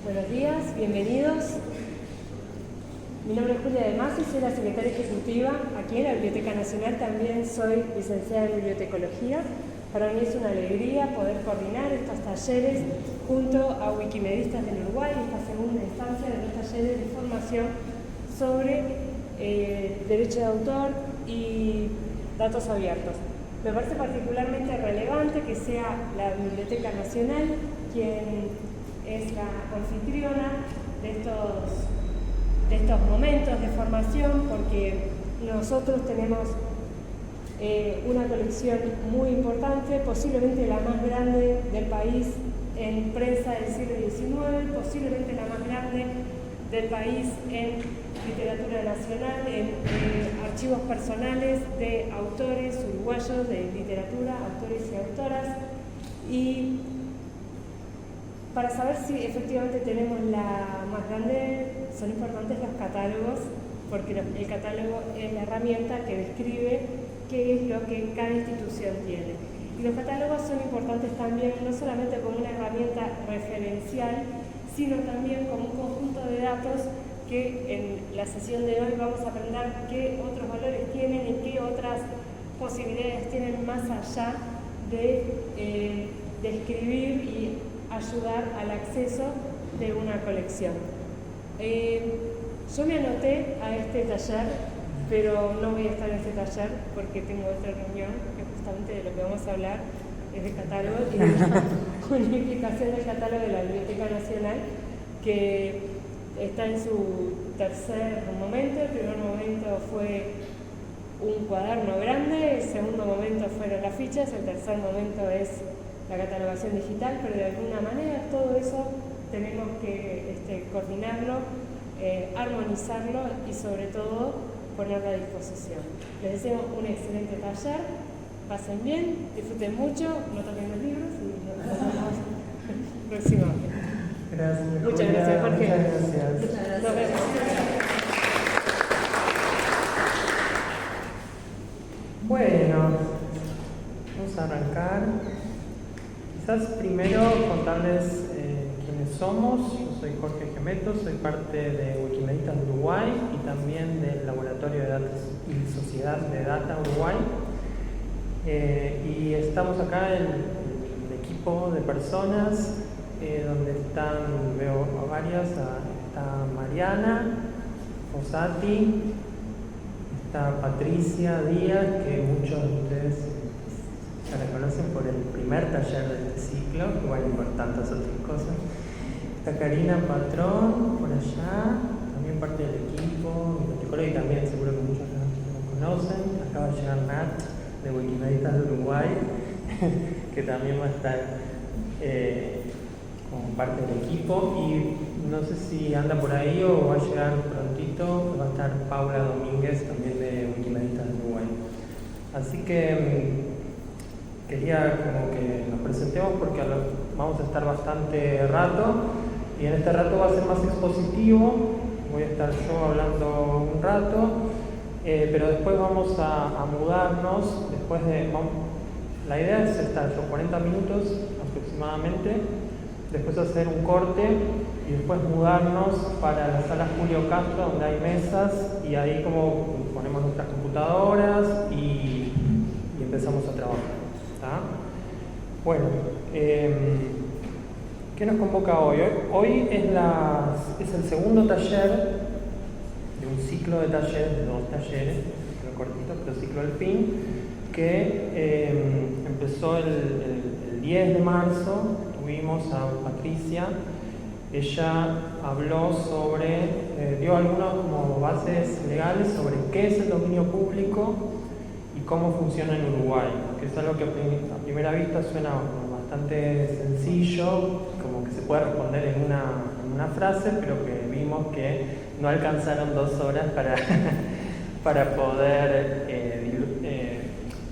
Buenos días, bienvenidos. Mi nombre es Julia de Masi, soy la secretaria ejecutiva aquí en la Biblioteca Nacional. También soy licenciada en bibliotecología. Para mí es una alegría poder coordinar estos talleres junto a wikimedistas del Uruguay, esta segunda instancia de los talleres de formación sobre derecho de autor y datos abiertos. Me parece particularmente relevante que sea la Biblioteca Nacional quien es la anfitriona de estos momentos de formación, porque nosotros tenemos una colección muy importante, posiblemente la más grande del país en prensa del siglo XIX, posiblemente la más grande del país en literatura nacional, en archivos personales de autores uruguayos de literatura, autores y autoras. Y para saber si efectivamente tenemos la más grande, son importantes los catálogos, porque el catálogo es la herramienta que describe qué es lo que cada institución tiene. Y los catálogos son importantes también, no solamente como una herramienta referencial, sino también como un conjunto de datos que en la sesión de hoy vamos a aprender qué otros valores tienen y qué otras posibilidades tienen más allá de describir y ayudar al acceso de una colección. Yo me anoté a este taller, pero no voy a estar en este taller porque tengo otra reunión, que justamente de lo que vamos a hablar es de catálogo y de la unificación del catálogo de la Biblioteca Nacional, que está en su tercer momento. El primer momento fue un cuaderno grande, el segundo momento fueron las fichas, el tercer momento es la catalogación digital, pero de alguna manera todo eso tenemos que coordinarlo, armonizarlo y sobre todo ponerlo a disposición. Les deseo un excelente taller, pasen bien, disfruten mucho, no toquen los libros y nos vemos próximamente. Gracias, muchas Julia, gracias, Jorge. Muchas gracias. Nos vemos. Bueno, vamos a arrancar. Quizás primero contarles quiénes somos. Yo soy Jorge Gemeto, soy parte de Wikimedistas de Uruguay y también del Laboratorio de Datos y Sociedad de Data Uruguay. Y estamos acá en el equipo de personas donde veo a varias, está Mariana Fossati, está Patricia Díaz, que muchos de ustedes se reconocen por el primer taller de este ciclo, igual por tantas otras cosas. Está Karina Patrón, por allá, también parte del equipo, bibliotecóloga, y también seguro que muchos lo conocen. Acaba de llegar Nat, de Wikimedistas de Uruguay, que también va a estar como parte del equipo, y no sé si anda por ahí o va a llegar prontito, va a estar Paula Domínguez, también de Wikimedistas de Uruguay. Así que quería como que nos presentemos porque vamos a estar bastante rato, y en este rato va a ser más expositivo. Voy a estar yo hablando un rato, pero después vamos a mudarnos. La idea es estar yo 40 minutos aproximadamente, después hacer un corte y después mudarnos para la sala Julio Castro, donde hay mesas, y ahí como ponemos nuestras computadoras y empezamos a trabajar. ¿Ah? Bueno, ¿qué nos convoca hoy? Hoy es el segundo taller de un ciclo de talleres, de 2 talleres, ciclo cortito, pero ciclo al fin, que empezó el 10 de marzo. Tuvimos a Patricia. Ella habló dio algunas como bases legales sobre qué es el dominio público y cómo funciona en Uruguay, que es algo que a primera vista suena bastante sencillo, como que se puede responder en una frase, pero que vimos que no alcanzaron 2 horas para poder,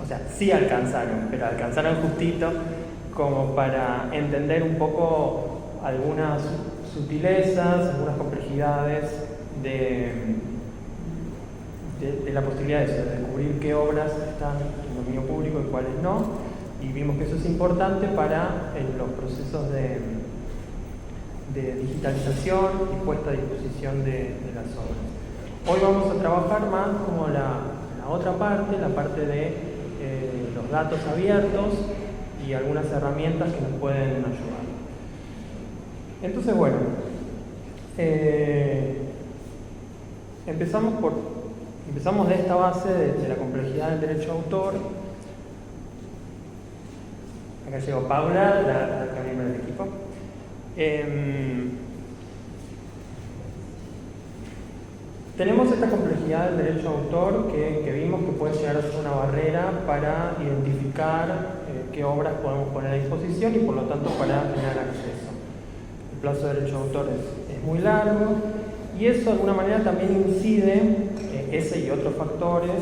o sea, sí alcanzaron, pero alcanzaron justito como para entender un poco algunas sutilezas, algunas complejidades de la posibilidad de descubrir qué obras están en dominio público y cuáles no, y vimos que eso es importante para los procesos de digitalización y puesta a disposición de las obras. Hoy vamos a trabajar más como la otra parte, la parte de los datos abiertos y algunas herramientas que nos pueden ayudar. Entonces, bueno, empezamos de esta base de la complejidad del derecho de autor. Acá llegó Paula, la miembro del equipo. Tenemos esta complejidad del derecho de autor que vimos que puede llegar a ser una barrera para identificar qué obras podemos poner a disposición y por lo tanto para generar acceso. El plazo de derecho de autor es muy largo y eso de alguna manera también incide, ese y otros factores,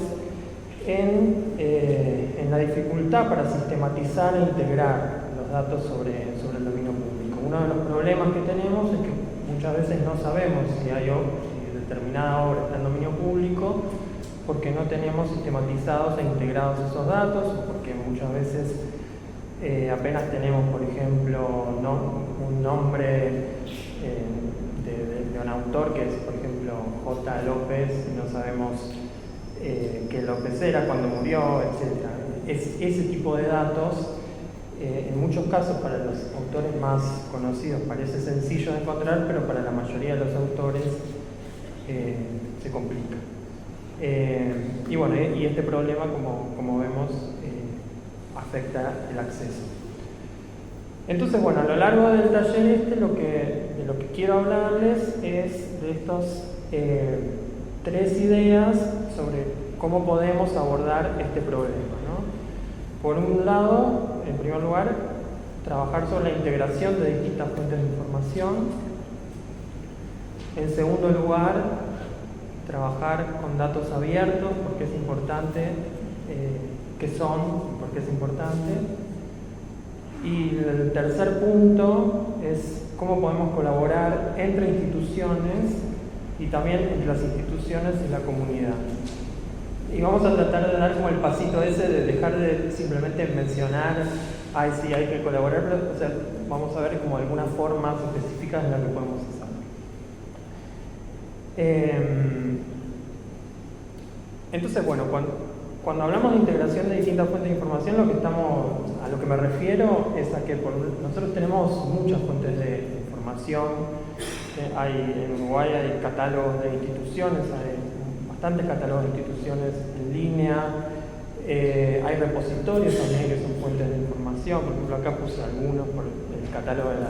en la dificultad para sistematizar e integrar los datos sobre el dominio público. Uno de los problemas que tenemos es que muchas veces no sabemos si determinada obra está en dominio público porque no tenemos sistematizados e integrados esos datos, porque muchas veces apenas tenemos, por ejemplo, un nombre de un autor que es, por ejemplo, J. López, y no sabemos qué López era, cuando murió, etc. Ese tipo de datos, en muchos casos para los autores más conocidos parece sencillo de encontrar, pero para la mayoría de los autores se complica. Y bueno, y este problema, como vemos, afecta el acceso. Entonces, bueno, a lo largo del taller de lo que quiero hablarles es de estos 3 ideas sobre cómo podemos abordar este problema, ¿no? Por un lado, en primer lugar, trabajar sobre la integración de distintas fuentes de información. En segundo lugar, trabajar con datos abiertos, porque es importante, qué son, por qué es importante. Y el tercer punto es cómo podemos colaborar entre instituciones y también entre las instituciones y la comunidad. Y vamos a tratar de dar como el pasito ese de dejar de simplemente mencionar, sí, hay que colaborar, pero, o sea, vamos a ver como algunas formas específicas en las que podemos hacer. Entonces, bueno, cuando hablamos de integración de distintas fuentes de información, a lo que me refiero es a que nosotros tenemos muchas fuentes de información. En Uruguay hay catálogos de instituciones, hay bastantes catálogos de instituciones en línea, hay repositorios también que son fuentes de información. Por ejemplo, acá puse algunos por el catálogo de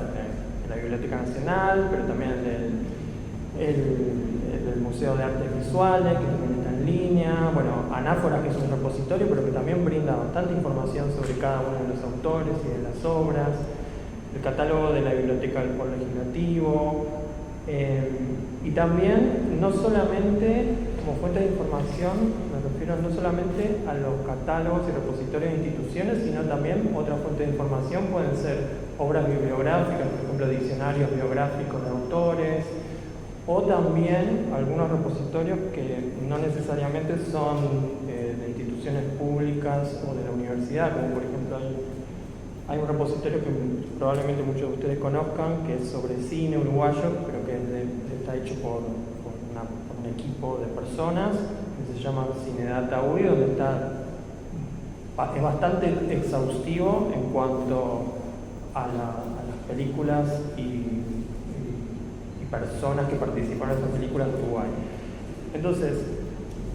la Biblioteca Nacional, pero también el Museo de Artes Visuales, que también está en línea. Bueno, Anáfora, que es un repositorio, pero que también brinda bastante información sobre cada uno de los autores y de las obras. El catálogo de la Biblioteca del Poder Legislativo. Y también, no solamente como fuente de información, me refiero no solamente a los catálogos y repositorios de instituciones, sino también otras fuentes de información pueden ser obras bibliográficas, por ejemplo, diccionarios biográficos de autores, o también algunos repositorios que no necesariamente son de instituciones públicas o de la universidad, como por ejemplo hay un repositorio que probablemente muchos de ustedes conozcan, que es sobre cine uruguayo, pero que está hecho por un equipo de personas, que se llama Cinedata UI, donde es bastante exhaustivo en cuanto a las películas y personas que participaron en esas películas de Uruguay. Entonces,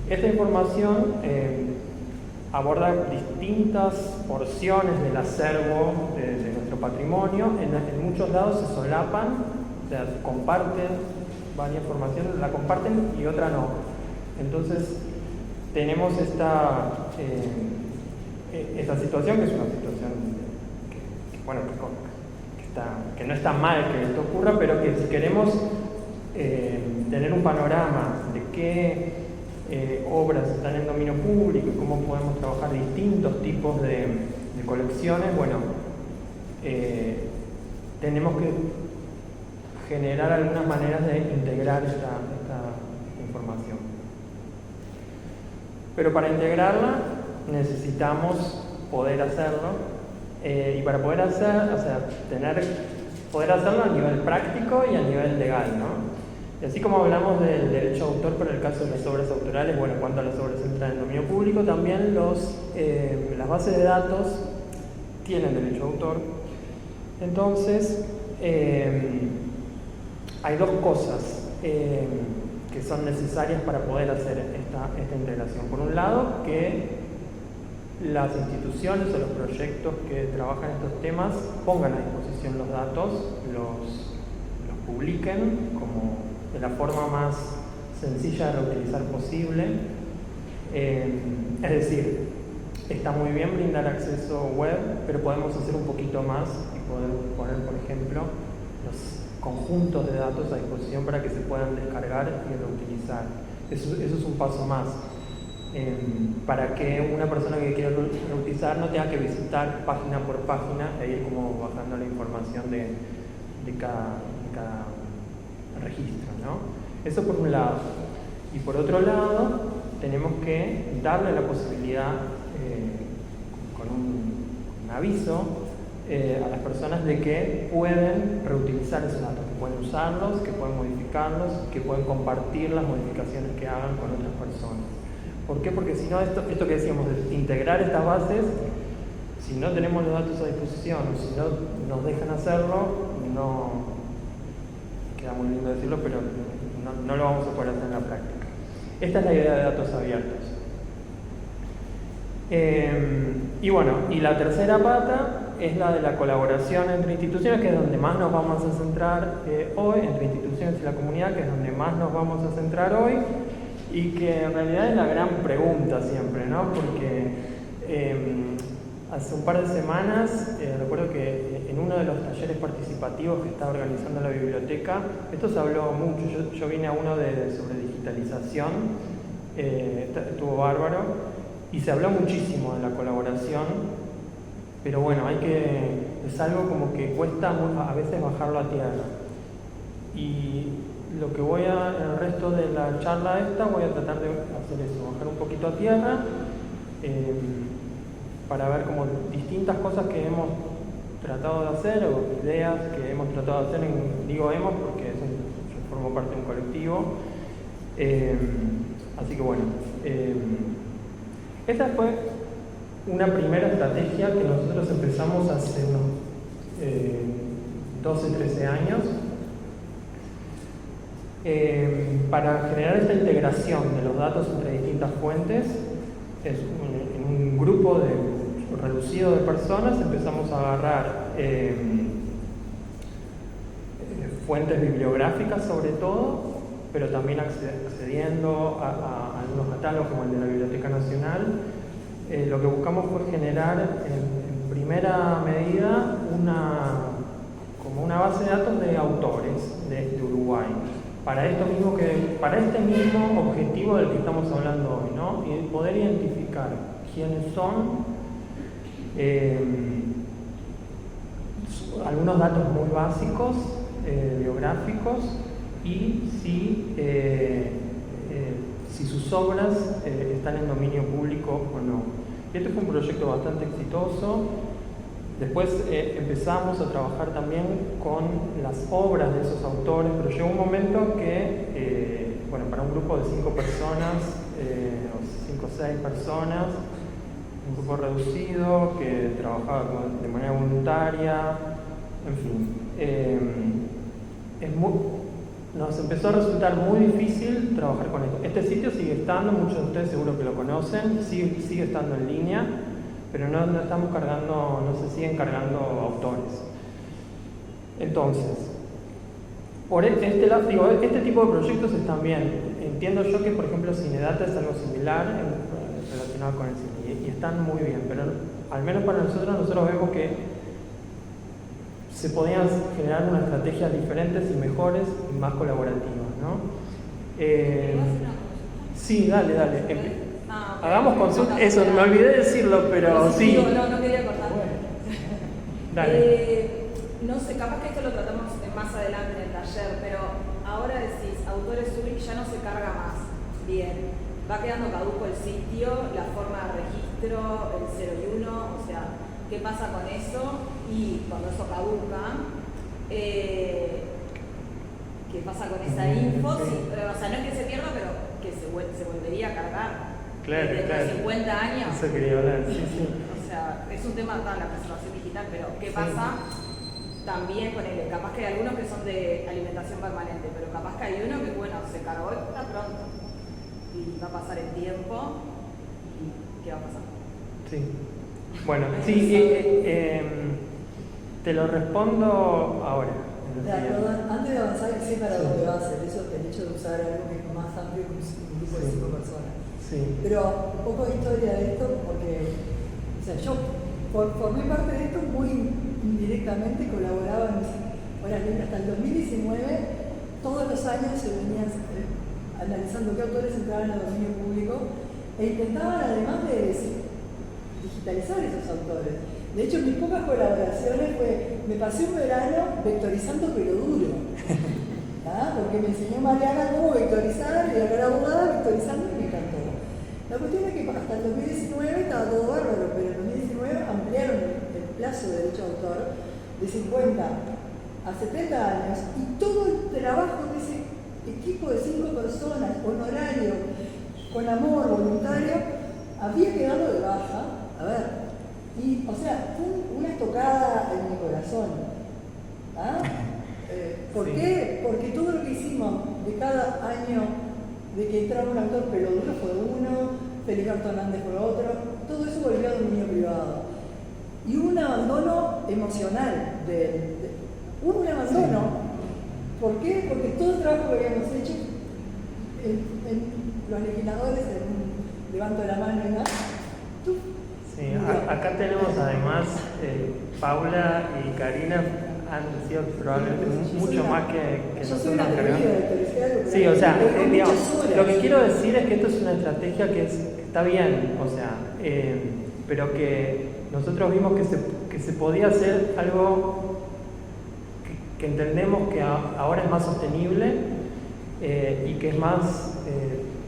esta información aborda distintas porciones del acervo de nuestro patrimonio. En muchos lados se solapan, o sea, comparten varias informaciones, la comparten y otra no. Entonces, tenemos esta situación, que es una situación que no está mal que esto ocurra, pero que si queremos tener un panorama de qué obras están en dominio público y cómo podemos trabajar distintos tipos de colecciones, bueno, tenemos que generar algunas maneras de integrar esta información. Pero para integrarla necesitamos poder hacerlo, y para poder tener poder hacerlo a nivel práctico y a nivel legal, ¿no? Y así como hablamos del derecho de autor para el caso de las obras autorales, bueno, cuando las obras entran en dominio público, también las bases de datos tienen derecho de autor. Entonces, hay dos cosas que son necesarias para poder hacer esta integración. Por un lado, que las instituciones o los proyectos que trabajan estos temas pongan a disposición los datos, los publiquen como de la forma más sencilla de reutilizar posible. Es decir, está muy bien brindar acceso web, pero podemos hacer un poquito más y poder poner, por ejemplo, los conjuntos de datos a disposición para que se puedan descargar y reutilizar. Eso es un paso más. Para que una persona que quiera reutilizar no tenga que visitar página por página e ir como bajando la información de cada registro, ¿no? Eso por un lado. Y por otro lado, tenemos que darle la posibilidad, con un aviso, a las personas de que pueden reutilizar esos datos, que pueden usarlos, que pueden modificarlos, que pueden compartir las modificaciones que hagan con otras personas. ¿Por qué? Porque si no, esto que decíamos, de integrar estas bases, si no tenemos los datos a disposición, o si no nos dejan hacerlo, no queda muy lindo decirlo, pero no lo vamos a poder hacer en la práctica. Esta es la idea de datos abiertos. Y bueno, y la tercera pata es la de la colaboración entre instituciones, que es donde más nos vamos a centrar hoy, entre instituciones y la comunidad, que es donde más nos vamos a centrar hoy, y que en realidad es la gran pregunta siempre, ¿no? Porque hace un par de semanas, recuerdo que en uno de los talleres participativos que estaba organizando la biblioteca, esto se habló mucho. Yo vine a uno sobre digitalización, estuvo bárbaro, y se habló muchísimo de la colaboración, pero bueno, es algo como que cuesta a veces bajarlo a tierra. Y lo que en el resto de la charla voy a tratar de hacer eso, bajar un poquito a tierra, para ver como distintas cosas que hemos tratado de hacer, o ideas que hemos tratado de hacer, digo hemos porque yo formo parte de un colectivo. Así que bueno, esta fue una primera estrategia que nosotros empezamos hace unos 12, 13 años, para generar esta integración de los datos entre distintas fuentes. En un grupo reducido de personas empezamos a agarrar fuentes bibliográficas sobre todo, pero también accediendo a algunos catálogos como el de la Biblioteca Nacional. Lo que buscamos fue generar en primera medida una base de datos de autores de Uruguay, para este mismo objetivo del que estamos hablando hoy, ¿no? Y poder identificar quiénes son, algunos datos muy básicos, biográficos, y si sus obras están en dominio público o no. Este fue un proyecto bastante exitoso. Después empezamos a trabajar también con las obras de esos autores, pero llegó un momento que, para un grupo de 5 personas, o 5 o 6 personas, un grupo reducido que trabajaba de manera voluntaria, en fin, nos empezó a resultar muy difícil trabajar con esto. Este sitio sigue estando, muchos de ustedes seguro que lo conocen, sigue estando en línea, pero no estamos cargando, no se siguen cargando autores. Entonces, por este tipo de proyectos están bien. Entiendo yo que, por ejemplo, Cinedata es algo similar relacionado con el cine, y están muy bien, pero al menos para nosotros vemos que se podían generar unas estrategias diferentes y mejores y más colaborativas, ¿no? Sí, dale. Hagamos consulta. Eso, me olvidé decirlo, pero sí. No quería cortar. Dale. No sé, capaz que esto lo tratamos más adelante en el taller, pero ahora decís, autores Zurich ya no se carga más. Bien, va quedando caduco el sitio, la forma de registro, el 0 y 1, o sea, ¿qué pasa con eso? Y cuando eso caduca, ¿Qué pasa con esa info? Sí, o sea, no es que se pierda, pero que se volvería a cargar. Claro, Desde 50 años. Eso quería hablar, sí. O sea, es un tema, la preservación digital, pero ¿qué pasa también con él? Capaz que hay algunos que son de alimentación permanente, pero capaz que hay uno que, bueno, se cargó y está pronto. Y va a pasar el tiempo y ¿qué va a pasar? Sí. Bueno, sí, te lo respondo ahora. Perdón, antes de avanzar, sé para dónde va a ser eso, el hecho de usar algo que es más amplio que un grupo de 5 personas. Sí. Pero un poco de historia de esto, porque o sea, yo formé parte de esto muy indirectamente, colaboraba en mis horas libres hasta el 2019. Todos los años se venían analizando qué autores entraban al dominio público e intentaban, además de digitalizar esos autores. De hecho, mis pocas colaboraciones me pasé un verano vectorizando pero duro. Porque me enseñó Mariana cómo vectorizar, y era abogada vectorizando y me encantó. La cuestión es que hasta el 2019 estaba todo bárbaro, pero en 2019 ampliaron el plazo de derecho de autor de 50 a 70 años y todo el trabajo de ese equipo de 5 personas, honorario, con amor, voluntario, había quedado de baja. A ver. Y, o sea, fue una estocada en mi corazón. ¿Por qué? Porque todo lo que hicimos de cada año de que entraba un autor peloduro fue uno, Felipe Hernández fue otro, todo eso volvió a dominio privado. Y hubo un abandono emocional. Hubo un abandono. ¿Por qué? Porque todo el trabajo que habíamos hecho, los legisladores, levanto la mano y nada. Sí, acá tenemos además Paula y Karina han sido probablemente mucho más que nosotros. Sí, o sea, digamos, lo que quiero decir es que esto es una estrategia que está bien, o sea, pero que nosotros vimos que se podía hacer algo que entendemos que ahora es más sostenible y que es más,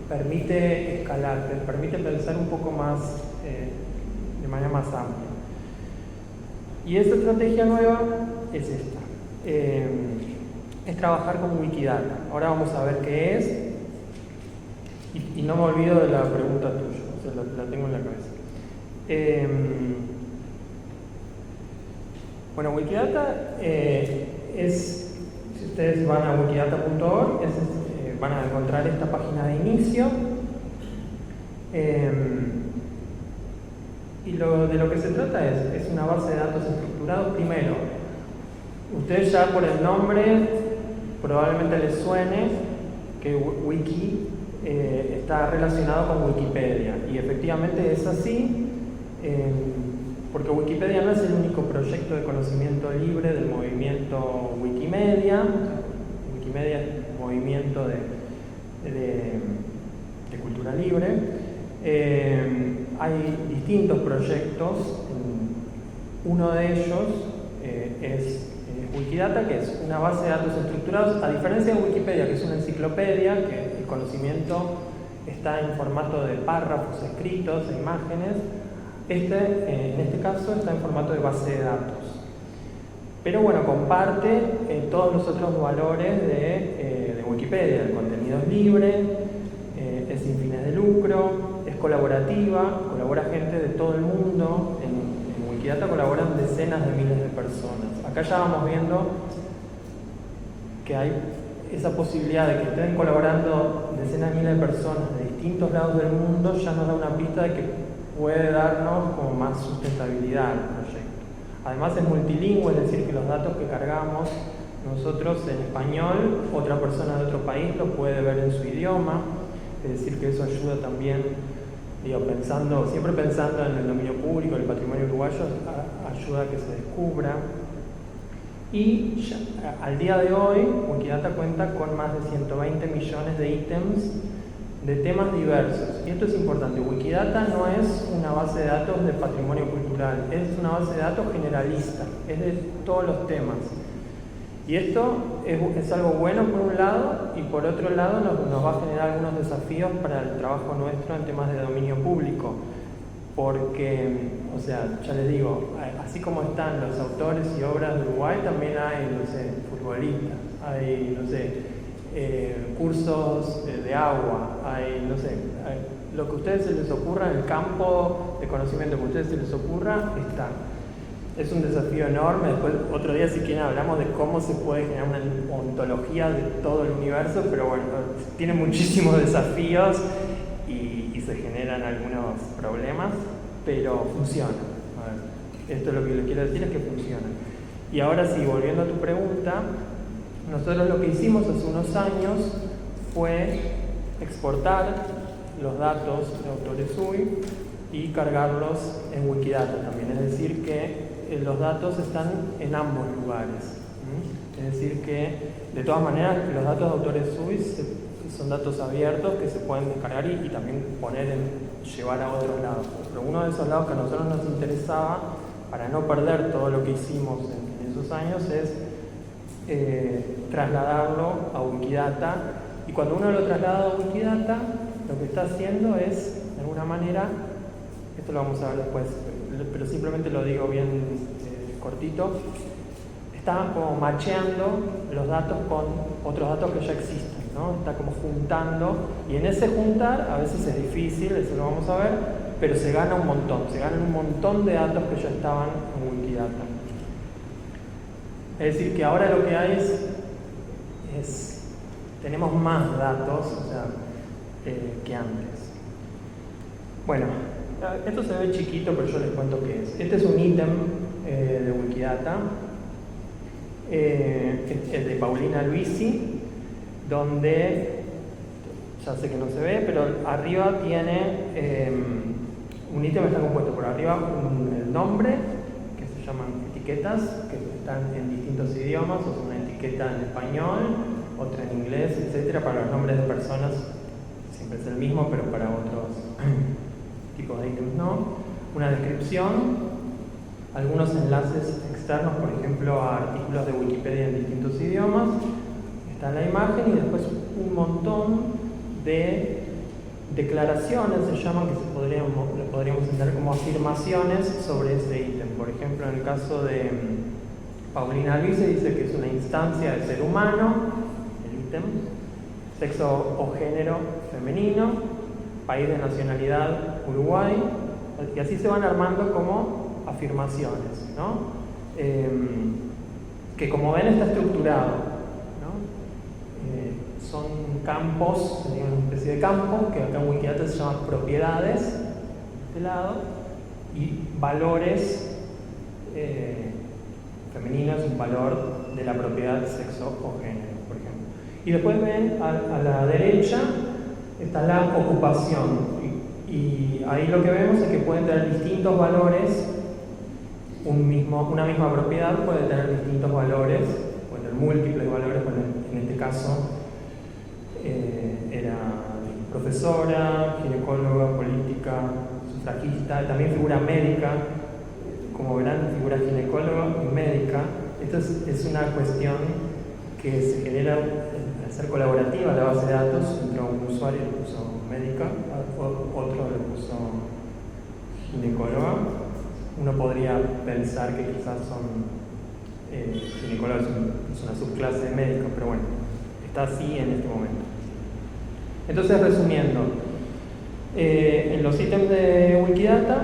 permite escalar, permite pensar un poco más de manera más amplia. Y esta estrategia nueva es esta. Es trabajar con Wikidata. Ahora vamos a ver qué es. Y no me olvido de la pregunta tuya, o sea, la tengo en la cabeza. Bueno, Wikidata es, si ustedes van a wikidata.org, van a encontrar esta página de inicio. Y de lo que se trata es una base de datos estructurados. Primero, ustedes ya por el nombre probablemente les suene que Wiki está relacionado con Wikipedia. Y efectivamente es así, porque Wikipedia no es el único proyecto de conocimiento libre del movimiento Wikimedia. Wikimedia es un movimiento de cultura libre. Hay distintos proyectos. Uno de ellos es Wikidata, que es una base de datos estructurados, a diferencia de Wikipedia, que es una enciclopedia, que el conocimiento está en formato de párrafos escritos, de imágenes. En este caso está en formato de base de datos. Pero bueno, comparte todos los otros valores de Wikipedia. El contenido es libre, es sin fines de lucro, es colaborativa, colabora gente de todo el mundo. En Wikidata colaboran decenas de miles de personas. Acá ya vamos viendo que hay esa posibilidad de que estén colaborando decenas de miles de personas de distintos lados del mundo, ya nos da una pista de que puede darnos como más sustentabilidad al proyecto. Además es multilingüe, es decir, que los datos que cargamos nosotros en español, otra persona de otro país lo puede ver en su idioma, es decir, que eso ayuda también, siempre pensando en el dominio público, el patrimonio uruguayo, ayuda a que se descubra. Y ya, al día de hoy, Wikidata cuenta con más de 120 millones de ítems de temas diversos. Y esto es importante, Wikidata no es una base de datos de patrimonio cultural, es una base de datos generalista, es de todos los temas. Y esto es algo bueno por un lado, y por otro lado nos va a generar algunos desafíos para el trabajo nuestro en temas de dominio público. porque, o sea, ya les digo, así como están los autores y obras de Uruguay, también hay, no sé, futbolistas, hay, no sé, cursos de agua, hay, no sé, lo que a ustedes se les ocurra, en el campo de conocimiento que a ustedes se les ocurra, está. Es un desafío enorme. Después, otro día, si quieren, hablamos de cómo se puede generar una ontología de todo el universo, pero bueno, tiene muchísimos desafíos y se generan algunos problemas, pero funciona. A ver, esto es lo que les quiero decir, es que funciona. Y ahora sí, volviendo a tu pregunta, nosotros lo que hicimos hace unos años fue exportar los datos de autores UI y cargarlos en Wikidata también, es decir que los datos están en ambos lugares. Es decir que, de todas maneras, los datos de autores UI son datos abiertos que se pueden descargar y también llevar a otros lados. Pero uno de esos lados que a nosotros nos interesaba, para no perder todo lo que hicimos en esos años, es trasladarlo a Wikidata. Y cuando uno lo traslada a Wikidata, lo que está haciendo es, de alguna manera, esto lo vamos a ver después, pero simplemente lo digo bien cortito, está como macheando los datos con otros datos que ya existen, ¿no? Está como juntando, y en ese juntar a veces es difícil, eso lo vamos a ver, pero se gana un montón, se ganan un montón de datos que ya estaban en Wikidata. Es decir, que ahora lo que hay es tenemos más datos, o sea, que antes. Bueno, esto se ve chiquito, pero yo les cuento qué es. Este es un ítem de Wikidata, el de Paulina Luisi, donde, ya sé que no se ve, pero arriba tiene un ítem que está compuesto por arriba el nombre, que se llaman etiquetas, que están en distintos idiomas, o sea, una etiqueta en español, otra en inglés, etcétera. Para los nombres de personas siempre es el mismo, pero para otros tipos de ítems no. Una descripción, algunos enlaces externos, por ejemplo, a artículos de Wikipedia en distintos idiomas. Está la imagen y después un montón de declaraciones, se llaman, que lo podríamos entender como afirmaciones sobre ese ítem. Por ejemplo, en el caso de Paulina Luisi dice que es una instancia de ser humano, el ítem, sexo o género femenino, país de nacionalidad Uruguay, y así se van armando como afirmaciones, ¿no? Que como ven está estructurado, ¿no? Son campos, sería una especie de campo, que acá en Wikidata se llaman propiedades, de este lado, y valores femeninos, un valor de la propiedad, sexo o género, por ejemplo. Y después ven a la derecha está la ocupación, y ahí lo que vemos es que pueden tener distintos valores. Una misma propiedad puede tener distintos valores, puede tener múltiples valores. En este caso era profesora, ginecóloga, política, sufragista, también figura médica. Como verán, figura ginecóloga y médica. Esto es una cuestión que se genera al ser colaborativa la base de datos. Entre un usuario le puso médica, otro le puso ginecóloga. Uno podría pensar que quizás son ginecólogos, es una subclase de médicos, pero bueno, está así en este momento. Entonces, resumiendo, en los ítems de Wikidata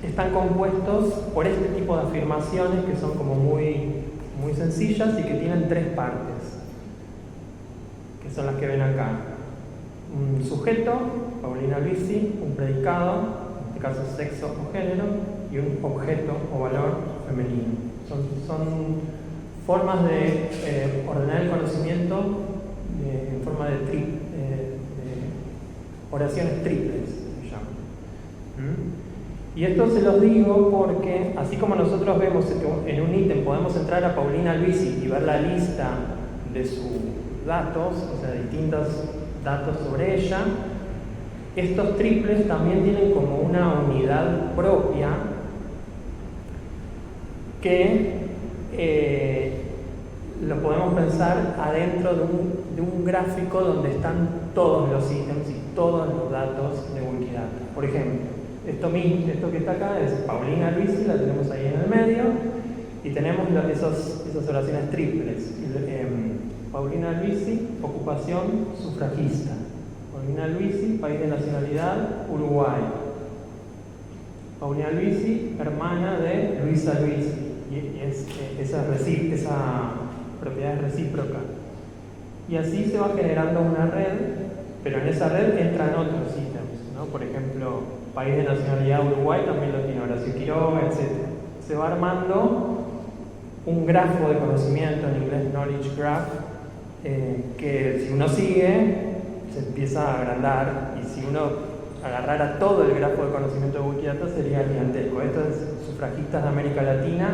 están compuestos por este tipo de afirmaciones que son como muy sencillas y que tienen tres partes, que son las que ven acá. Un sujeto, Paulina Luisi, un predicado, en este caso sexo o género, y un objeto o valor femenino. Son formas de ordenar el conocimiento en forma de oraciones triples, se llaman. Y esto se los digo porque, así como nosotros vemos que en un ítem podemos entrar a Paulina Luisi y ver la lista de sus datos, o sea, distintos datos sobre ella, estos triples también tienen como una unidad propia que lo podemos pensar adentro de un gráfico donde están todos los ítems y todos los datos de Wikidata. Por ejemplo, esto que está acá es Paulina Luisi, la tenemos ahí en el medio, y tenemos esas oraciones triples. Paulina Luisi, ocupación sufragista. Paulina Luisi, país de nacionalidad, Uruguay. Paulina Luisi, hermana de Luisa Luisi. Y esa propiedad es recíproca. Y así se va generando una red, pero en esa red entran otros ítems, ¿no? Por ejemplo, país de nacionalidad Uruguay también lo tiene Horacio Quiroga, etc. Se va armando un grafo de conocimiento, en inglés knowledge graph, que si uno sigue, se empieza a agrandar, y si uno agarrara todo el grafo de conocimiento de Wikidata sería gigantesco. Esto es sufragistas de América Latina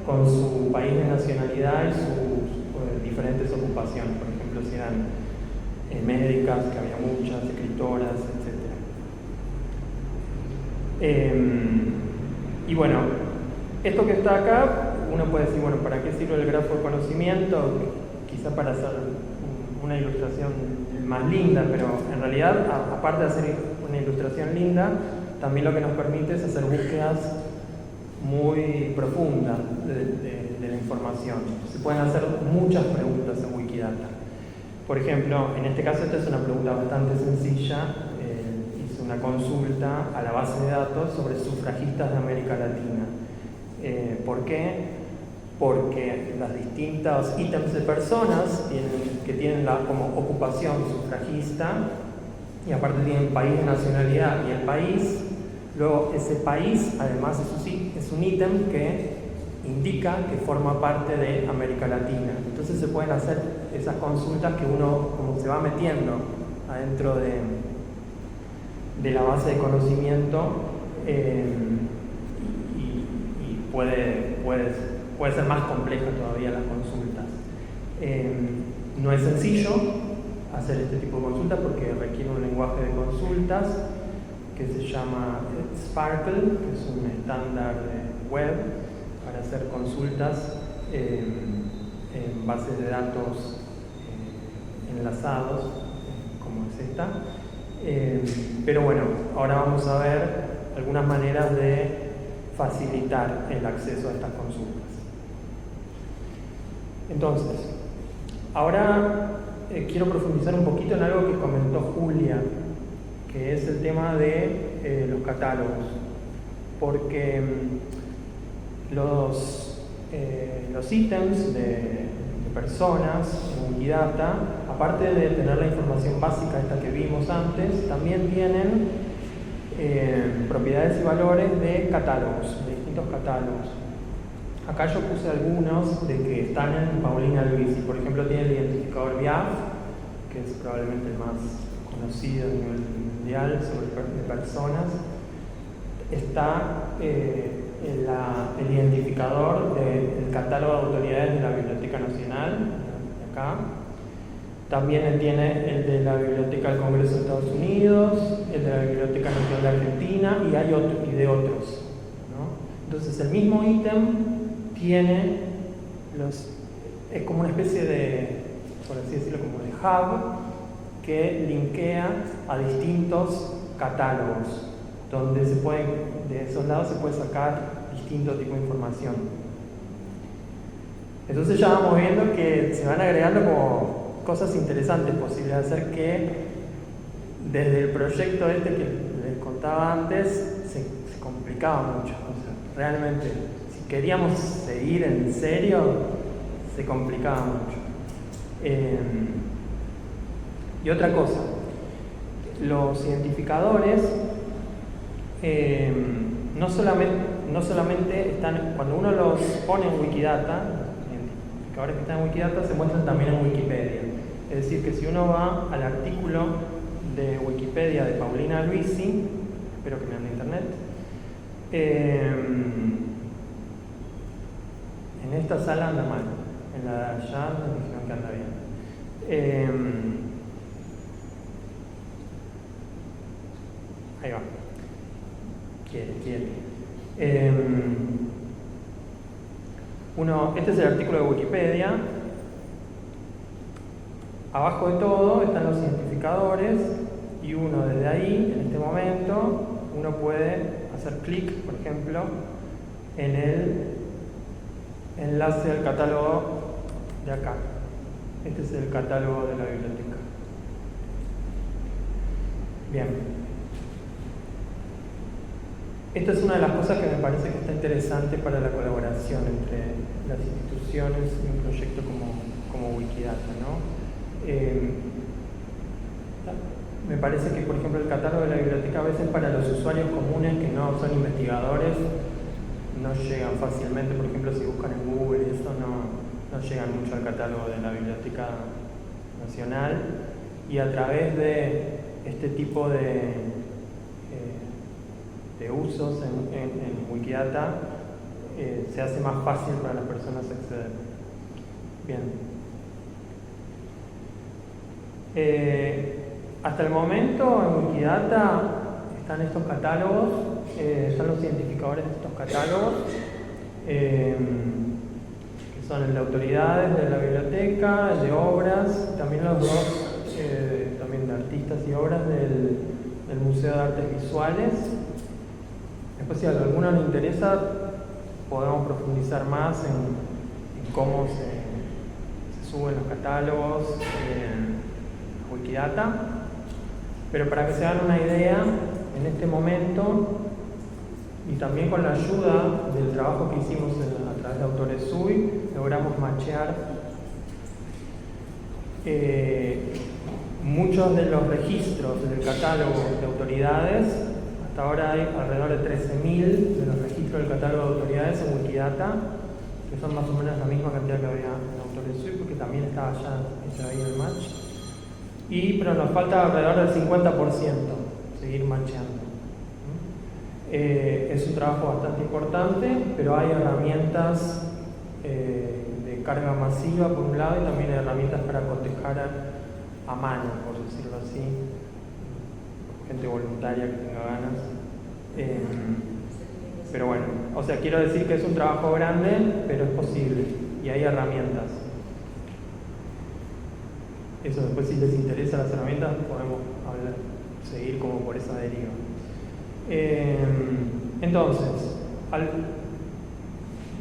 con su país de nacionalidad y sus diferentes ocupaciones. Por ejemplo, si eran médicas, que había muchas, escritoras, etc. Y bueno, esto que está acá, uno puede decir, bueno, ¿para qué sirve el grafo de conocimiento? Quizá para hacer una ilustración más linda, pero en realidad, aparte de hacer una ilustración linda, también lo que nos permite es hacer búsquedas muy profundas de la información. Se pueden hacer muchas preguntas en Wikidata. Por ejemplo, en este caso esta es una pregunta bastante sencilla. Hice una consulta a la base de datos sobre sufragistas de América Latina. ¿Por qué? Porque los distintos ítems de personas que tienen como ocupación sufragista, y aparte tienen país de nacionalidad y el país, luego ese país además es un ítem que indica que forma parte de América Latina. Entonces se pueden hacer esas consultas que uno como se va metiendo adentro de la base de conocimiento, y puede ser más compleja todavía las consultas. No es sencillo hacer este tipo de consultas porque requiere un lenguaje de consultas que se llama Sparkle, que es un estándar de web para hacer consultas en bases de datos enlazados, como es esta. Pero bueno, ahora vamos a ver algunas maneras de facilitar el acceso a estas consultas. Entonces, ahora quiero profundizar un poquito en algo que comentó Julia, que es el tema de los catálogos, porque los ítems de personas en Wikidata, aparte de tener la información básica esta que vimos antes, también tienen propiedades y valores de catálogos, de distintos catálogos. Acá yo puse algunos de que están en Paulina Luisi. Por ejemplo, tiene el identificador BIAF, que es probablemente el más conocido a nivel mundial sobre personas. Está el identificador del catálogo de autoridades de la Biblioteca Nacional, acá. También tiene el de la Biblioteca del Congreso de Estados Unidos, el de la Biblioteca Nacional de Argentina, y de otros, ¿no? Entonces el mismo ítem tiene es como una especie de, por así decirlo, como de hub que linkea a distintos catálogos, donde de esos lados se puede sacar distinto tipo de información. Entonces ya vamos viendo que se van agregando como cosas interesantes posibles de hacer, que desde el proyecto que les contaba antes se complicaba mucho. O sea, realmente, si queríamos seguir en serio, se complicaba mucho. Y otra cosa, los identificadores no solamente están, cuando uno los pone en Wikidata, los identificadores que están en Wikidata se muestran también en Wikipedia. Es decir, que si uno va al artículo de Wikipedia de Paulina Luisi, espero que vean de internet, en esta sala anda mal, en la de allá nos dijeron que anda bien. Ahí va. Quiere. Este es el artículo de Wikipedia. Abajo de todo están los identificadores y uno desde ahí, en este momento, uno puede hacer clic, por ejemplo, en el enlace al catálogo de acá. Este es el catálogo de la biblioteca. Bien. Esta es una de las cosas que me parece que está interesante para la colaboración entre las instituciones y un proyecto como Wikidata, ¿no? Me parece que, por ejemplo, el catálogo de la biblioteca a veces para los usuarios comunes que no son investigadores no llegan fácilmente. Por ejemplo, si buscan en Google y eso no llegan mucho al catálogo de la Biblioteca Nacional, y a través de este tipo de usos en Wikidata se hace más fácil para las personas acceder. Bien. Hasta el momento en Wikidata están estos catálogos, están los identificadores de estos catálogos, que son el de autoridades de la biblioteca, el de obras, también los dos, también de artistas y obras del Museo de Artes Visuales. Después, si a alguno le interesa, podemos profundizar más en cómo se suben los catálogos en Wikidata. Pero para que se hagan una idea, en este momento, y también con la ayuda del trabajo que hicimos a través de Autores UI, logramos machear muchos de los registros del catálogo de autoridades. Hasta ahora hay alrededor de 13.000 de los registros del catálogo de autoridades en Wikidata, que son más o menos la misma cantidad que había en Autores UI, porque también estaba ya ahí el match. Pero nos falta alrededor del 50% seguir macheando. Es un trabajo bastante importante, pero hay herramientas de carga masiva por un lado y también hay herramientas para cotejar a mano, por decirlo así, gente voluntaria que tenga ganas. Pero bueno, o sea, quiero decir que es un trabajo grande, pero es posible y hay herramientas. Eso después, si les interesa las herramientas, podemos seguir como por esa deriva. Entonces,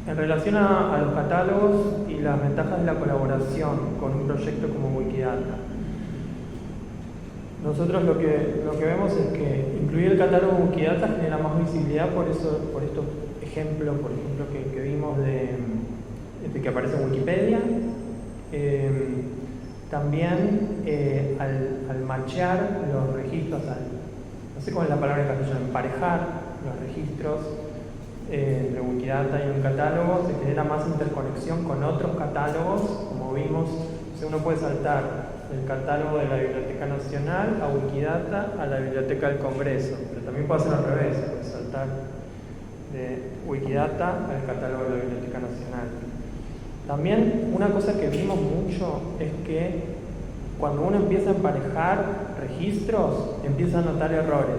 en relación a los catálogos y las ventajas de la colaboración con un proyecto como Wikidata, nosotros lo que vemos es que incluir el catálogo de Wikidata genera más visibilidad por estos ejemplos, por ejemplo, que vimos de que aparece en Wikipedia. También al machear los registros, no sé cuál es la palabra en castellano, emparejar los registros entre Wikidata y un catálogo, se genera más interconexión con otros catálogos, como vimos. O sea, uno puede saltar del catálogo de la Biblioteca Nacional a Wikidata a la Biblioteca del Congreso, pero también puede ser al revés, puede saltar de Wikidata al catálogo de la Biblioteca Nacional. También una cosa que vimos mucho es que cuando uno empieza a emparejar registros, empieza a notar errores.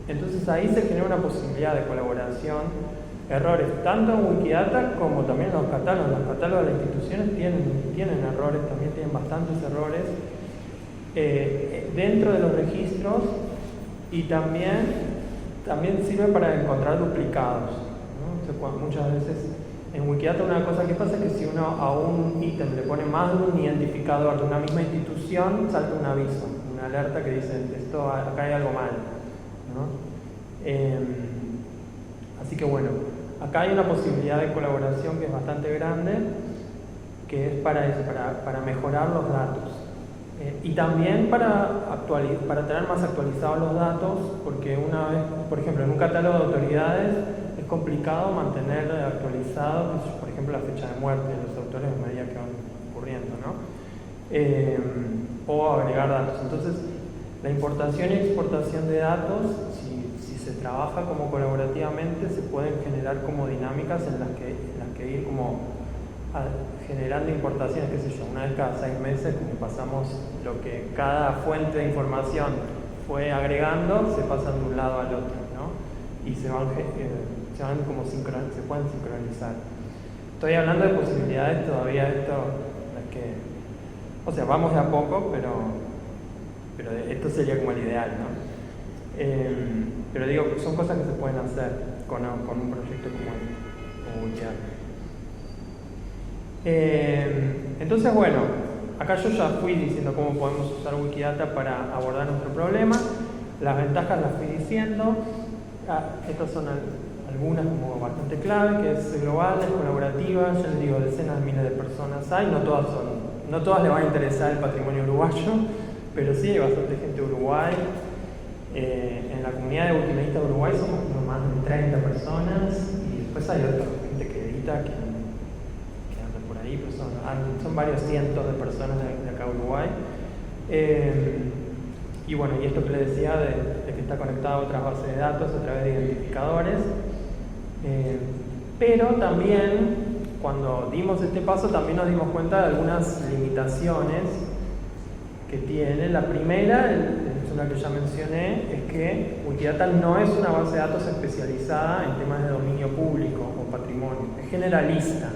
Entonces ahí se genera una posibilidad de colaboración, errores tanto en Wikidata como también en los catálogos. Los catálogos de las instituciones tienen errores, también tienen bastantes errores dentro de los registros, y también sirve para encontrar duplicados, ¿no? O sea, muchas veces en Wikidata una cosa que pasa es que si uno a un ítem le pone más de un identificador de una misma institución, salta un aviso, una alerta que dice, acá hay algo mal, ¿no? Así que bueno, acá hay una posibilidad de colaboración que es bastante grande, que es para eso, para mejorar los datos. Y también para tener más actualizados los datos, porque una vez, por ejemplo, en un catálogo de autoridades es complicado mantener actualizado, por ejemplo, la fecha de muerte de los autores a medida que van ocurriendo, ¿no? O agregar datos. Entonces, la importación y exportación de datos, si se trabaja como colaborativamente, se pueden generar como dinámicas en las que ir como generando importaciones, qué sé yo, una vez cada 6 meses, como pasamos lo que cada fuente de información fue agregando, se pasan de un lado al otro, ¿no? Y se pueden sincronizar. Estoy hablando de posibilidades todavía, esto, las que O sea, vamos de a poco, pero esto sería como el ideal, ¿no? Pero digo, son cosas que se pueden hacer con un proyecto como Wikidata. Entonces, bueno, acá yo ya fui diciendo cómo podemos usar Wikidata para abordar nuestro problema. Las ventajas las fui diciendo. Estas son algunas como bastante clave, que es global, es colaborativa. Ya les digo, decenas de miles de personas hay, no todas les va a interesar el patrimonio uruguayo, pero sí hay bastante gente de Uruguay. En la comunidad de Wikimedistas de Uruguay somos como más de 30 personas, y después hay otra gente que edita, que anda por ahí, pero son varios cientos de personas de acá de Uruguay. Y bueno, y esto que les decía de que está conectado a otras bases de datos a través de identificadores. Pero también, cuando dimos este paso, también nos dimos cuenta de algunas limitaciones que tiene. La primera, es una que ya mencioné, es que Wikidata no es una base de datos especializada en temas de dominio público o patrimonio, es generalista.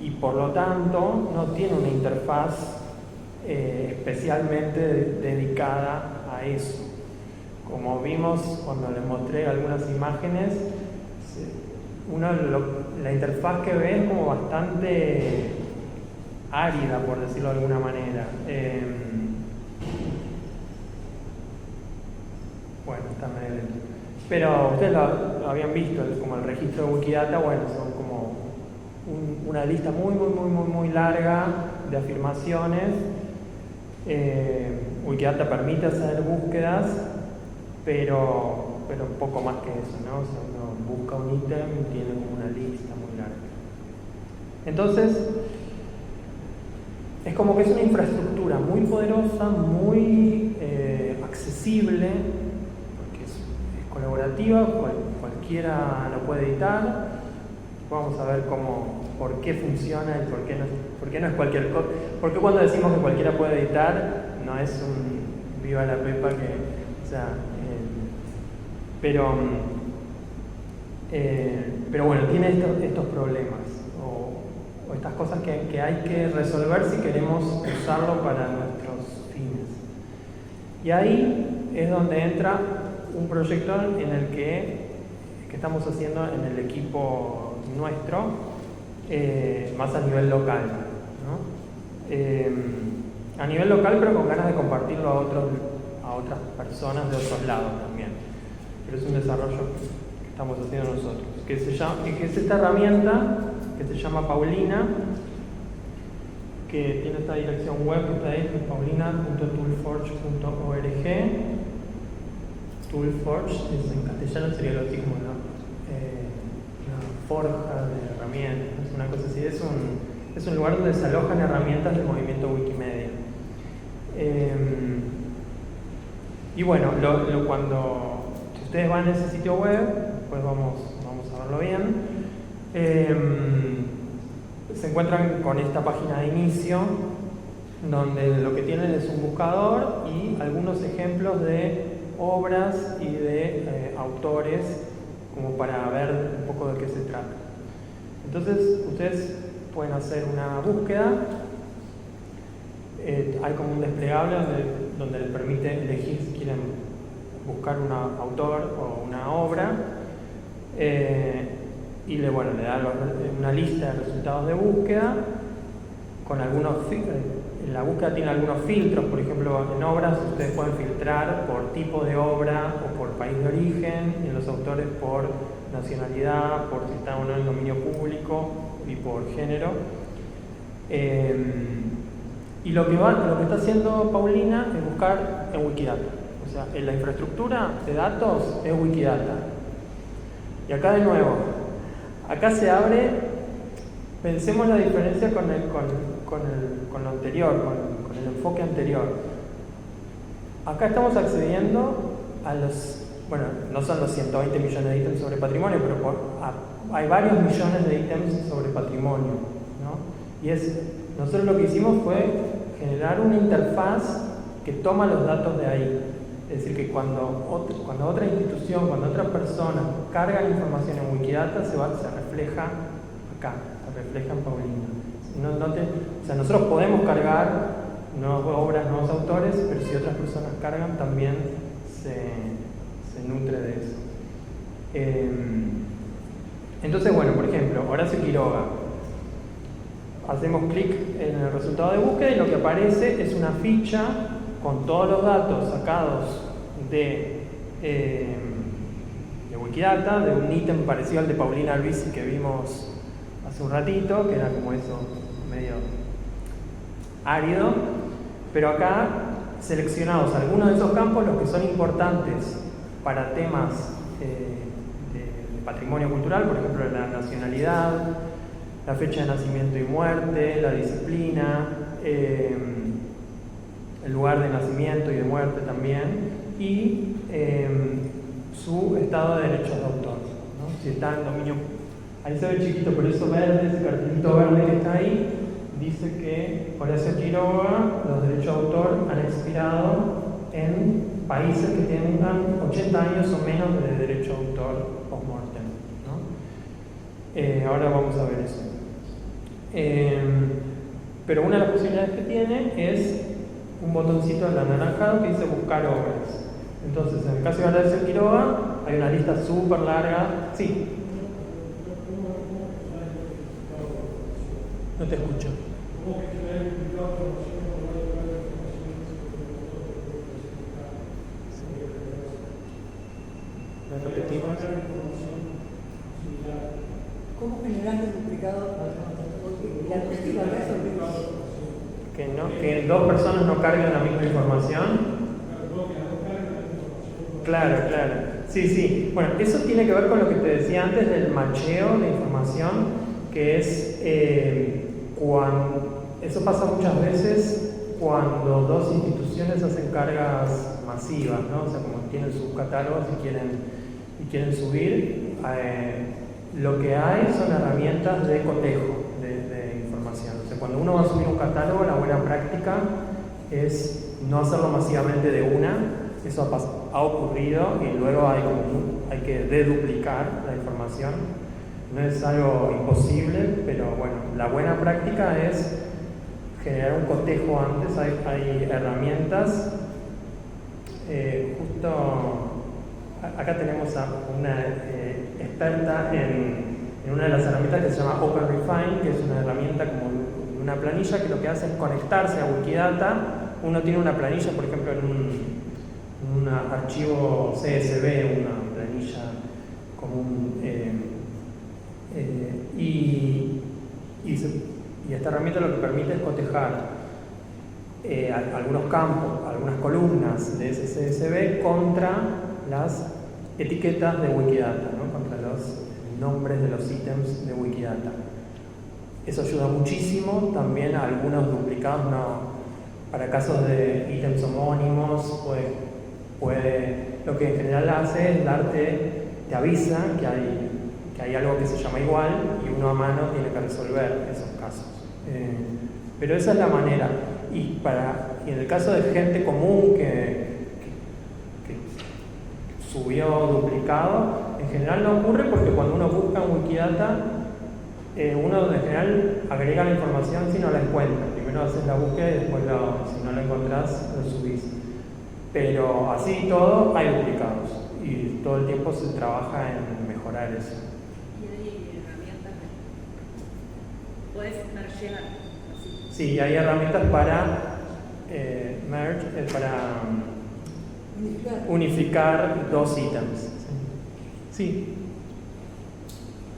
Y por lo tanto, no tiene una interfaz especialmente dedicada a eso. Como vimos cuando les mostré algunas imágenes, la interfaz que ve es como bastante árida, por decirlo de alguna manera. Bueno, está medio lento. Pero ustedes lo habían visto, como el registro de Wikidata, bueno, son como una lista muy larga de afirmaciones. Wikidata permite hacer búsquedas, pero poco más que eso, ¿no? O sea, uno busca un ítem y tiene como una lista muy larga. Entonces, es como que es una infraestructura muy poderosa, muy accesible, porque es colaborativa, cualquiera lo puede editar. Vamos a ver por qué funciona y por qué no es cualquier cosa. Porque cuando decimos que cualquiera puede editar, no es un viva la pepa que, o sea, pero bueno, tiene estos problemas o estas cosas que hay que resolver si queremos usarlo para nuestros fines. Y ahí es donde entra un proyecto en el que estamos haciendo en el equipo nuestro, más a nivel local, ¿no? A nivel local, pero con ganas de compartirlo a otras personas de otros lados también. Pero es un desarrollo que estamos haciendo nosotros, que es esta herramienta que se llama Paulina, que tiene esta dirección web que está ahí, paulina.toolforge.org. Toolforge en castellano sería algo así como una forja de herramientas, una cosa así. Es un lugar donde se alojan herramientas del movimiento Wikimedia. Y bueno, si ustedes van a ese sitio web, pues vamos a verlo bien. Se encuentran con esta página de inicio, donde lo que tienen es un buscador y algunos ejemplos de obras y de autores, como para ver un poco de qué se trata. Entonces, ustedes pueden hacer una búsqueda. Hay como un desplegable donde les permite elegir si quieren buscar un autor o una obra. Y le da una lista de resultados de búsqueda con algunos la búsqueda tiene algunos filtros. Por ejemplo, en obras ustedes pueden filtrar por tipo de obra o por país de origen, y en los autores por nacionalidad, por si está o no en dominio público y por género. Y lo que está haciendo Paulina es buscar en Wikidata. O sea, en la infraestructura de datos es Wikidata. Y acá de nuevo, acá se abre, pensemos la diferencia con lo anterior, con el enfoque anterior. Acá estamos accediendo a no son los 120 millones de ítems sobre patrimonio, pero hay varios millones de ítems sobre patrimonio, ¿no? Y nosotros lo que hicimos fue generar una interfaz que toma los datos de ahí. Es decir, que cuando otra institución, cuando otra persona carga la información en Wikidata, se refleja acá, se refleja en Paulina. O sea, nosotros podemos cargar nuevas obras, nuevos autores, pero si otras personas cargan, también se nutre de eso. Entonces, bueno, por ejemplo, Horacio Quiroga. Hacemos clic en el resultado de búsqueda y lo que aparece es una ficha con todos los datos sacados de Wikidata, de un ítem parecido al de Paulina Albizzi que vimos hace un ratito, que era como eso, medio árido, pero acá seleccionados algunos de esos campos, los que son importantes para temas de patrimonio cultural, por ejemplo la nacionalidad, la fecha de nacimiento y muerte, la disciplina, el lugar de nacimiento y de muerte también, y su estado de derechos de autor, ¿no? Si está en dominio, ahí se ve chiquito, pero eso verde, ese cartelito verde que está ahí, dice que Horacio Quiroga, los derechos de autor han expirado en países que tengan 80 años o menos de derecho de autor post-mortem, ¿no? Ahora vamos a ver eso. Pero una de las posibilidades que tiene es un botoncito en anaranjado que dice buscar obras. Entonces, en el caso de Horacio Quiroga, hay una lista súper larga. Sí. No te escucho. ¿Lo repetimos? ¿Cómo generar el duplicado? La acústica Que dos personas no carguen la misma información. Claro. Sí. Bueno, eso tiene que ver con lo que te decía antes del macheo de información, que es eso pasa muchas veces cuando dos instituciones hacen cargas masivas, ¿no? O sea, como tienen sus catálogos y quieren subir, lo que hay son herramientas de cotejo de información. O sea, cuando uno va a subir un catálogo, la buena práctica es no hacerlo masivamente de una. Eso ha ocurrido y luego hay que deduplicar la información. No es algo imposible, pero bueno, la buena práctica es generar un cotejo antes. Hay herramientas. Justo acá tenemos a una experta en una de las herramientas que se llama OpenRefine, que es una herramienta como una planilla que lo que hace es conectarse a Wikidata. Uno tiene una planilla, por ejemplo, en un archivo CSV, una planilla común, y esta herramienta lo que permite es cotejar algunos campos, algunas columnas de ese CSV contra las etiquetas de Wikidata, ¿no? Contra los nombres de los ítems de Wikidata. Eso ayuda muchísimo. También a algunos duplicados, para casos de ítems homónimos, lo que en general hace es te avisa que hay algo que se llama igual y uno a mano tiene que resolver esos casos. Pero esa es la manera. Y en el caso de gente común que subió duplicado, en general no ocurre porque cuando uno busca en Wikidata, uno en general agrega la información si no la encuentra. Primero haces la búsqueda y después si no la encontrás, lo subís. Pero así y todo hay duplicados y todo el tiempo se trabaja en mejorar eso. ¿Y hay herramientas? ¿Puedes mergear? Sí, hay herramientas para merge, para unificar dos ítems. Sí.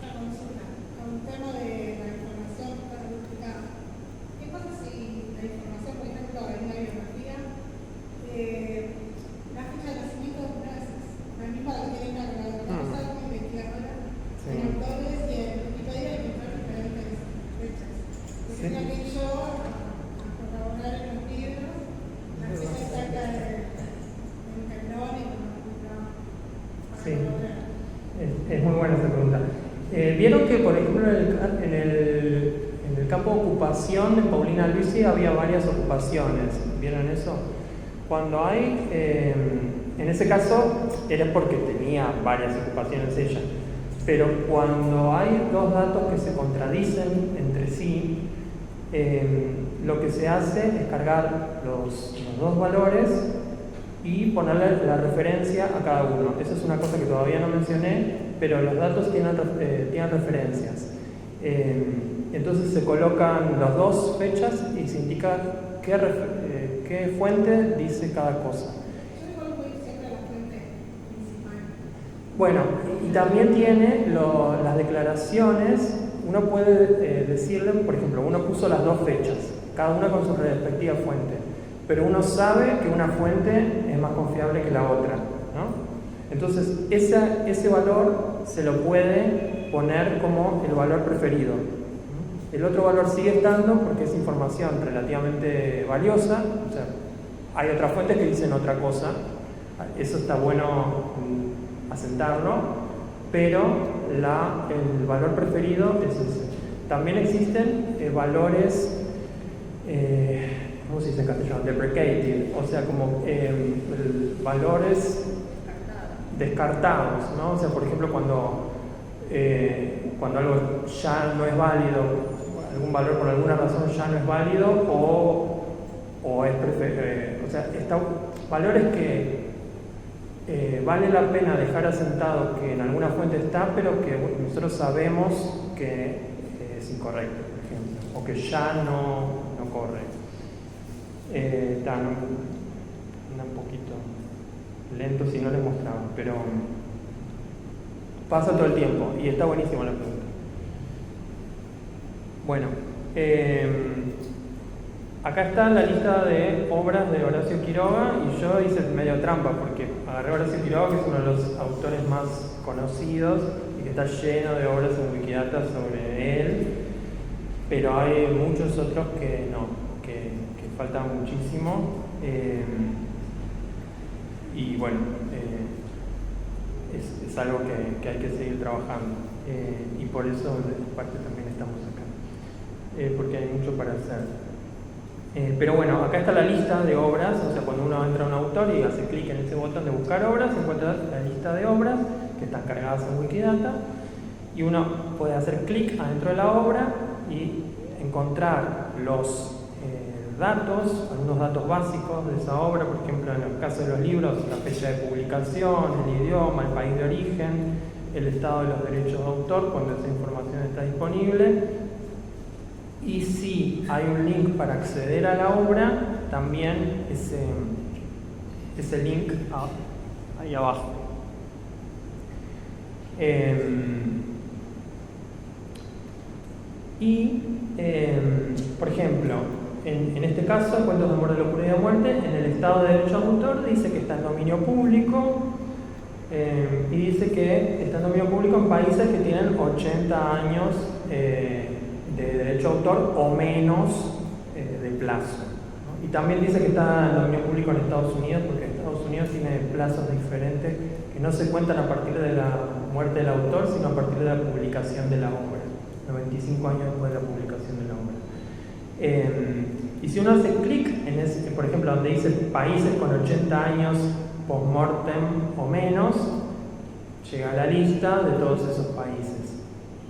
Con el tema de la información para duplicar, ¿qué pasa si la información, por ejemplo, en una biografía, la fecha de nacimiento no es la misma que tiene cargada? La pasada como investigadora en autores y en Wikipedia encontrar diferentes fechas. Tenía que ir yo a colaborar en los libros, la fecha exacta del cañón y con la Sí, es muy buena esta pregunta. Vieron que, por ejemplo, en el campo de ocupación de Paulina Albizzi había varias ocupaciones. ¿Vieron eso? Cuando hay, en ese caso, era porque tenía varias ocupaciones ella. Pero cuando hay dos datos que se contradicen entre sí, lo que se hace es cargar los dos valores y ponerle la referencia a cada uno. Esa es una cosa que todavía no mencioné, pero los datos tienen referencias. Entonces se colocan las dos fechas y se indica qué fuente dice cada cosa. Yo igual voy siempre a la fuente principal. Bueno, y también tiene las declaraciones. Uno puede decirle, por ejemplo, uno puso las dos fechas, cada una con su respectiva fuente, pero uno sabe que una fuente es más confiable que la otra, ¿no? Entonces, ese valor se lo puede poner como el valor preferido. El otro valor sigue estando porque es información relativamente valiosa, o sea, hay otras fuentes que dicen otra cosa, eso está bueno asentarlo, pero el valor preferido es ese. También existen valores, ¿cómo se dice en castellano? Deprecated, o sea, como valores descartados, ¿no? O sea, por ejemplo, cuando algo ya no es válido, algún valor por alguna razón ya no es válido, o es o sea, valores que vale la pena dejar asentado que en alguna fuente está, pero que nosotros sabemos que es incorrecto, por ejemplo, o que ya no corre. Está un poquito lento si no les mostraba, pero pasa todo el tiempo y está buenísima la pregunta. Bueno, acá está la lista de obras de Horacio Quiroga y yo hice medio trampa porque agarré a Horacio Quiroga, que es uno de los autores más conocidos y que está lleno de obras en Wikidata sobre él, pero hay muchos otros que no, que faltan muchísimo. Y bueno, es algo que hay que seguir trabajando y por eso en parte también estamos acá, porque hay mucho para hacer. Pero bueno, acá está la lista de obras, o sea, cuando uno entra a un autor y hace clic en ese botón de buscar obras, encuentra la lista de obras que están cargadas en Wikidata y uno puede hacer clic adentro de la obra y encontrar los datos, algunos datos básicos de esa obra, por ejemplo, en el caso de los libros, la fecha de publicación, el idioma, el país de origen, el estado de los derechos de autor, cuando esa información está disponible. Y si hay un link para acceder a la obra, también ese link ahí abajo. Por ejemplo, en este caso, Cuentos de amor, de locura y de muerte, en el estado de derecho de autor dice que está en dominio público y dice que está en dominio público en países que tienen 80 años de derecho de autor o menos de plazo, ¿no? Y también dice que está en dominio público en Estados Unidos, porque Estados Unidos tiene plazos diferentes que no se cuentan a partir de la muerte del autor, sino a partir de la publicación de la obra, 95 años después de la publicación de la obra. Y si uno hace clic en ese, por ejemplo, donde dice países con 80 años post-mortem o menos, llega a la lista de todos esos países,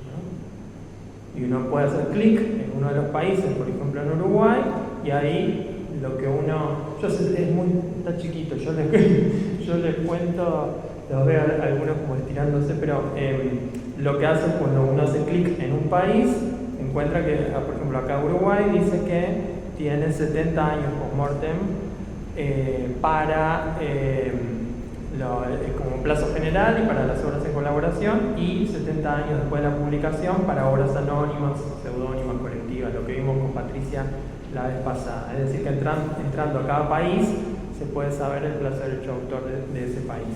¿no? Y uno puede hacer clic en uno de los países, por ejemplo en Uruguay, y ahí lo que uno... está chiquito, yo les cuento, los veo algunos como estirándose, pero lo que hace cuando uno hace clic en un país, encuentra que, por ejemplo, acá Uruguay dice que tiene 70 años post-mortem para como plazo general y para las obras en colaboración, y 70 años después de la publicación para obras anónimas, seudónimas, colectivas, lo que vimos con Patricia la vez pasada. Es decir, que entrando a cada país se puede saber el plazo de derecho de autor de ese país.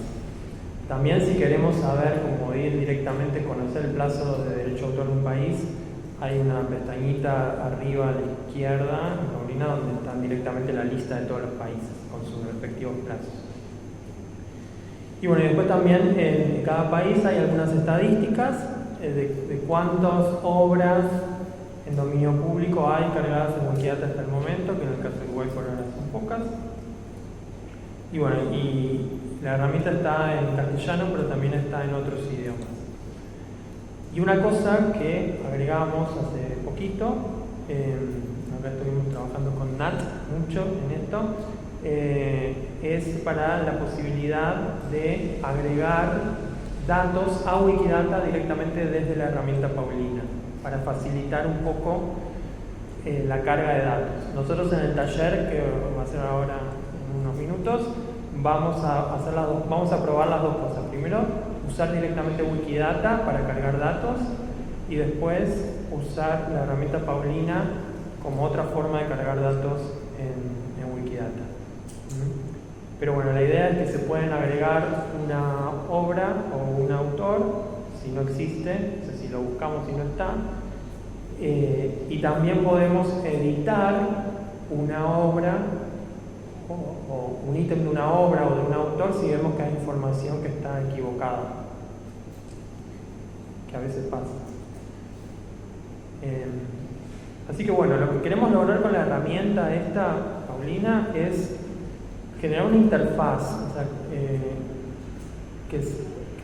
También, si queremos saber cómo ir directamente, conocer el plazo de derecho de autor de un país, hay una pestañita arriba a la izquierda, en Paulina, donde está directamente la lista de todos los países con sus respectivos plazos. Y bueno, y después también en cada país hay algunas estadísticas de cuántas obras en dominio público hay cargadas en Wikidata hasta el momento, que en el caso de Uruguay por ahora son pocas. Y bueno, y la herramienta está en castellano, pero también está en otros idiomas. Y una cosa que agregamos hace poquito acá estuvimos trabajando con Nat mucho en esto, es para la posibilidad de agregar datos a Wikidata directamente desde la herramienta Paulina, para facilitar un poco la carga de datos. Nosotros en el taller, que va a ser ahora en unos minutos, vamos a probar las dos cosas. Primero, usar directamente Wikidata para cargar datos y después usar la herramienta Paulina como otra forma de cargar datos en Wikidata. Pero bueno, la idea es que se pueden agregar una obra o un autor, si no existe, o sea, si lo buscamos y no está, y también podemos editar una obra o un ítem de una obra o de un autor si vemos que hay información que está equivocada, que a veces pasa. Así que bueno, lo que queremos lograr con la herramienta esta, Paulina, es generar una interfaz, o sea,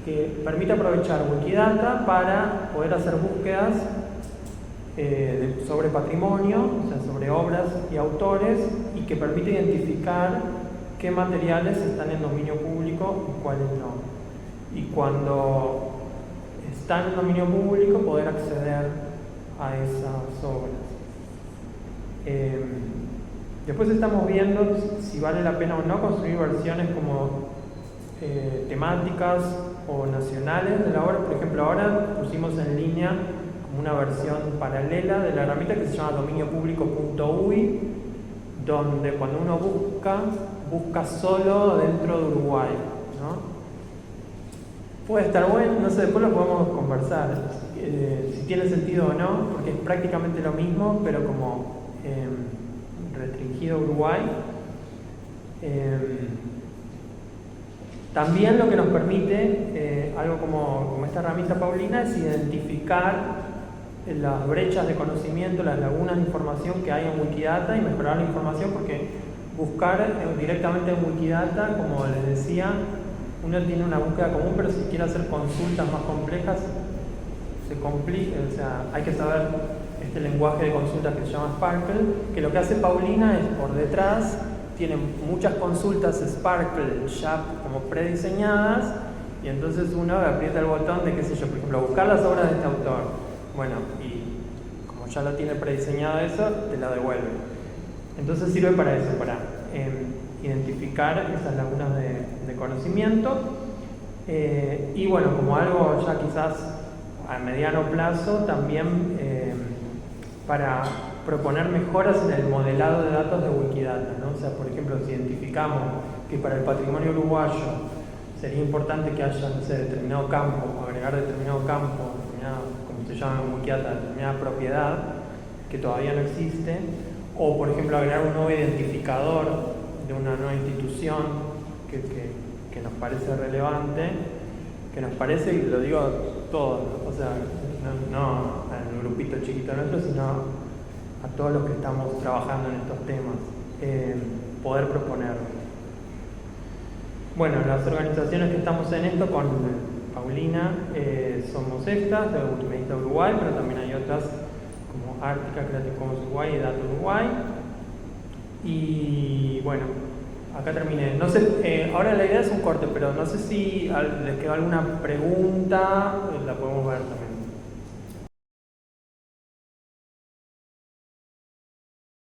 que permita aprovechar Wikidata para poder hacer búsquedas sobre patrimonio, o sea, sobre obras y autores, y que permite identificar qué materiales están en dominio público y cuáles no. Y cuando están en dominio público, poder acceder a esas obras. Después estamos viendo si vale la pena o no construir versiones como temáticas o nacionales de la obra. Por ejemplo, ahora pusimos en línea como una versión paralela de la herramienta que se llama dominiopublico.ui, donde cuando uno busca solo dentro de Uruguay, ¿no? Puede estar bueno, no sé, después lo podemos conversar, si tiene sentido o no, porque es prácticamente lo mismo, pero como restringido a Uruguay. También lo que nos permite, algo como esta herramienta Paulina, es identificar las brechas de conocimiento, las lagunas de información que hay en Wikidata y mejorar la información, porque buscar directamente en Wikidata, como les decía, uno tiene una búsqueda común, pero si quiere hacer consultas más complejas, se complica, o sea, hay que saber este lenguaje de consultas que se llama Sparkle, que lo que hace Paulina es por detrás, tiene muchas consultas Sparkle ya como prediseñadas, y entonces uno aprieta el botón de, qué sé yo, por ejemplo, buscar las obras de este autor. Bueno, y como ya lo tiene prediseñado eso, te la devuelve. Entonces sirve para eso, para identificar esas lagunas de conocimiento. Y bueno, como algo ya quizás a mediano plazo, también para proponer mejoras en el modelado de datos de Wikidata, ¿no? O sea, por ejemplo, si identificamos que para el patrimonio uruguayo sería importante que haya, no sé, determinado campo, agregar determinado campo, como se llama en Wikidata, determinada propiedad que todavía no existe, o por ejemplo agregar un nuevo identificador de una nueva institución que nos parece relevante, que nos parece, y lo digo todos, o sea, no al grupito chiquito nuestro, sino a todos los que estamos trabajando en estos temas, poder proponerlo. Bueno, las organizaciones que estamos en esto con Paulina somos estas, de Wikimedia Uruguay, pero también hay otras como Ártica, Creative Commons Uruguay y Data Uruguay. Y bueno, acá terminé. No sé, ahora la idea es un corte, pero no sé si les quedó alguna pregunta, la podemos ver también.